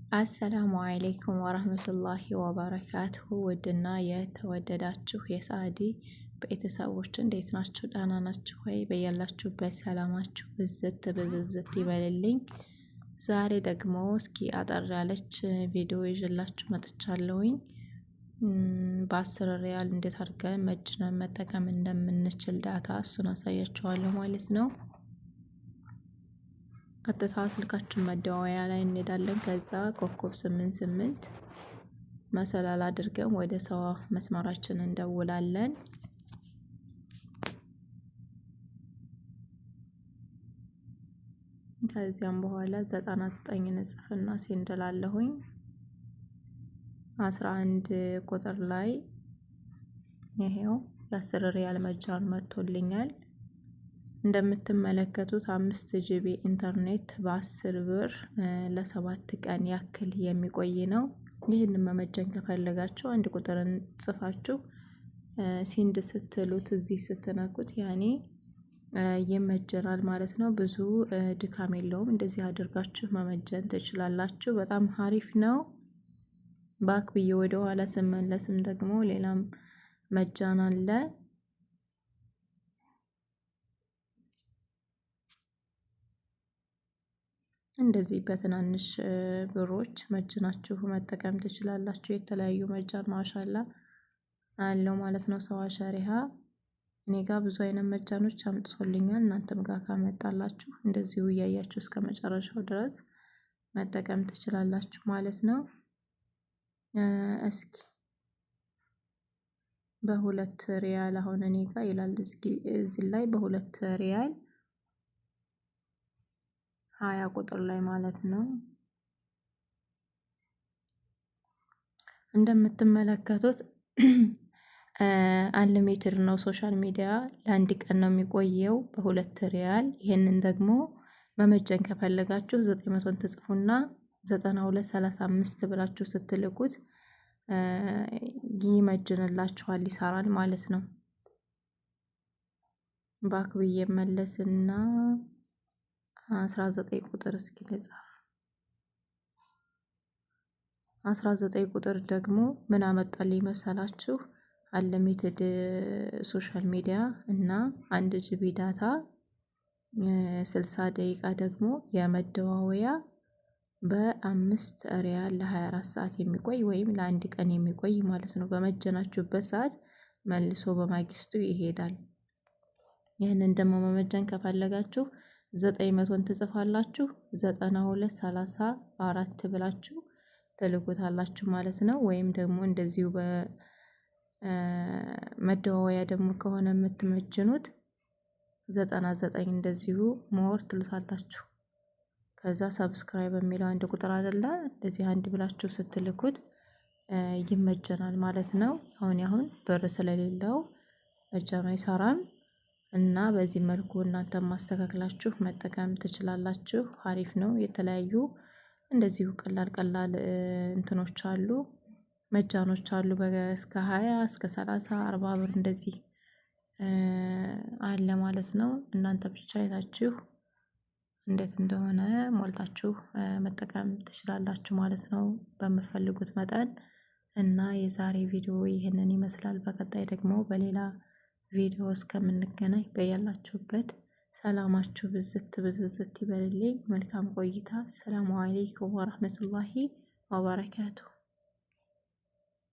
አሰላሙ አለይኩም ወረህመቱላሂ ወበረካቱሁ። ውድና የተወደዳችሁ የሳዕዲ ቤተሰቦች እንዴት ናችሁ? ደህና ናችሁ ወይ? በያላችሁበት ሰላማችሁ ብዝት ብዝዝት ይበልልኝ። ዛሬ ደግሞ እስኪ አጠር ያለች ቪዲዮ ይዤላችሁ መጥቻለሁኝ። በ10 ሪያል እንዴት አድርገን መጅነን መጠቀም እንደምንችል ዳታ እሱን አሳያችኋለሁ ማለት ነው። ቀጥታ ስልካችን መደዋወያ ላይ እንሄዳለን። ከዛ ኮከብ 88 መሰላል አድርገን ወደ ሰዋ መስመራችን እንደውላለን። ከዚያም በኋላ 99 ንጽፍና ሲንደላለሁኝ 11 ቁጥር ላይ ይሄው የ10 ሪያል መጃን መጥቶልኛል። እንደምትመለከቱት 5 ጂቢ ኢንተርኔት በ10 ብር ለ7 ቀን ያክል የሚቆይ ነው። ይህንን መመጀን ከፈለጋችሁ አንድ ቁጥርን ጽፋችሁ ሲንድ ስትሉት እዚህ ስትነኩት ያኔ ይመጀናል ማለት ነው። ብዙ ድካም የለውም። እንደዚህ አድርጋችሁ መመጀን ትችላላችሁ። በጣም ሀሪፍ ነው። ባክ ብዬ ወደ ኋላ ስመለስም ደግሞ ሌላም መጃን አለ። እንደዚህ በትናንሽ ብሮች መጅናችሁ መጠቀም ትችላላችሁ። የተለያዩ መጃን ማሻላ አለው ማለት ነው። ሰዋ ሸሪሃ እኔ ጋር ብዙ አይነት መጃኖች አምጥቶልኛል። እናንተም ጋር ካመጣላችሁ እንደዚሁ እያያችሁ እስከ መጨረሻው ድረስ መጠቀም ትችላላችሁ ማለት ነው። እስኪ በሁለት ሪያል አሁን እኔ ጋር ይላል እዚህ ላይ በሁለት ሪያል 20 ቁጥር ላይ ማለት ነው። እንደምትመለከቱት አንሊሚትድ ነው። ሶሻል ሚዲያ ለአንድ ቀን ነው የሚቆየው በሁለት ሪያል። ይሄንን ደግሞ መመጀን ከፈለጋችሁ 900ን ትጽፉና 9235 ብላችሁ ስትልኩት ይመጅንላችኋል፣ ይሰራል ማለት ነው። ባክ ብዬ መለስና 19 ቁጥር እስኪ ልጻፍ። 19 ቁጥር ደግሞ ምን አመጣልኝ መሰላችሁ? አንሊሚትድ ሶሻል ሚዲያ እና 1 ጂቢ ዳታ 60 ደቂቃ ደግሞ የመደዋወያ በ5 ሪያል ለ24 ሰዓት የሚቆይ ወይም ለአንድ ቀን የሚቆይ ማለት ነው። በመጀናችሁበት ሰዓት መልሶ በማግስቱ ይሄዳል። ይህንን ደግሞ መመጀን ከፈለጋችሁ 900ን ትጽፋላችሁ 9234 ብላችሁ ትልኩታላችሁ ማለት ነው። ወይም ደግሞ እንደዚሁ በመደዋወያ ደግሞ ከሆነ የምትመጅኑት 99 እንደዚሁ ሞር ትሉታላችሁ። ከዛ ሰብስክራይብ የሚለው አንድ ቁጥር አይደለ እንደዚህ አንድ ብላችሁ ስትልኩት ይመጀናል ማለት ነው። አሁን ብር ስለሌለው መጃኑ አይሰራም እና በዚህ መልኩ እናንተ ማስተካከላችሁ መጠቀም ትችላላችሁ። አሪፍ ነው። የተለያዩ እንደዚሁ ቀላል እንትኖች አሉ፣ መጃኖች አሉ እስከ 20 እስከ 30 40 ብር እንደዚህ አለ ማለት ነው። እናንተ ብቻ አይታችሁ እንዴት እንደሆነ ሞልታችሁ መጠቀም ትችላላችሁ ማለት ነው በምትፈልጉት መጠን። እና የዛሬ ቪዲዮ ይህንን ይመስላል። በቀጣይ ደግሞ በሌላ ቪዲዮ እስከምንገናኝ በያላችሁበት ሰላማችሁ ብዝት ይበልልኝ። መልካም ቆይታ። ሰላሙ አለይኩም ወራህመቱላሂ ወበረካቱ።